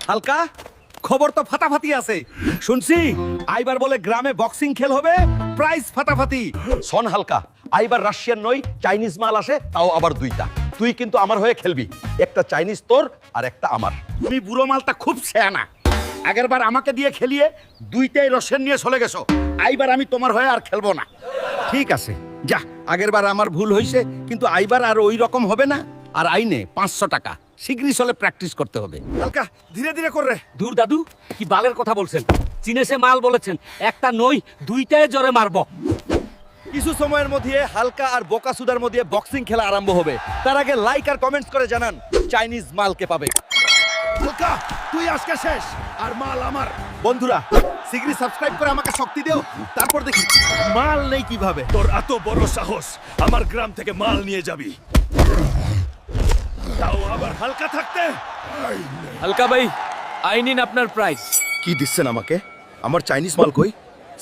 হালকা খবর তো ফাটাফাটি আছে শুনছি আইবার বলে গ্রামে বক্সিং খেল হবে প্রাইজ ফাটাফাটি শোন হালকা আইবার রাশিয়ান নয় চাইনিজ মাল আসে তাও আবার দুইটা তুই কিন্তু আমার হয়ে খেলবি একটা চাইনিজ তোর আর একটা আমার তুমি বুড়ো মালটা খুব শেয়ানা আগেরবার আমাকে দিয়ে খেলিয়ে দুইটাই রসেন নিয়ে চলে গেছো আইবার আমি তোমার হয়ে আর খেলবো না ঠিক আছে যা আগেরবার আমার ভুল হইছে কিন্তু আইবার আর ওই রকম হবে না আর আইনে 500 টাকা শীঘ্রই চলে প্র্যাকটিস করতে হবে হালকা ধীরে ধীরে করে দূর দাদু কি বালের কথা বলছেন চীনেসে মাল বলেছেন একটা নই দুইটায় জোরে মারবো কিছু সময়ের মধ্যে হালকা আর বোকাসুদার মধ্যে বক্সিং খেলা আরম্ভ হবে তার আগে লাইক আর কমেন্টস করে জানান চাইনিজ মাল কে পাবে হালকা তুই আজকে শেষ আর মাল আমার বন্ধুরা শীঘ্রই সাবস্ক্রাইব করে আমাকে শক্তি দিও তারপর দেখি মাল নেই কিভাবে তোর এত বড় সাহস আমার গ্রাম থেকে মাল নিয়ে যাবি তাও আবার হালকা থাকতে হালকা ভাই আইনিন আপনার প্রাইজ কি দিচ্ছেন আমাকে আমার চাইনিজ মাল কই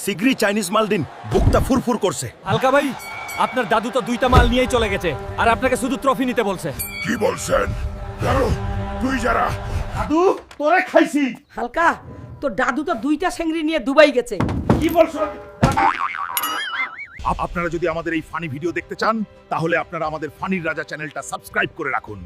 শীঘ্রই চাইনিজ মাল দিন বুকটা ফুরফুর করছে হালকা ভাই আপনার দাদু তো দুইটা মাল নিয়েই চলে গেছে আর আপনাকে শুধু ট্রফি নিতে বলছে কি বলছেন দাঁড়ো তুই যারা দাদু তোরে খাইছি হালকা তোর দাদু তো দুইটা সেংড়ি নিয়ে দুবাই গেছে কি বলছো আপনারা যদি আমাদের এই ফানি ভিডিও দেখতে চান তাহলে আপনারা আমাদের ফানির রাজা চ্যানেলটা সাবস্ক্রাইব করে রাখুন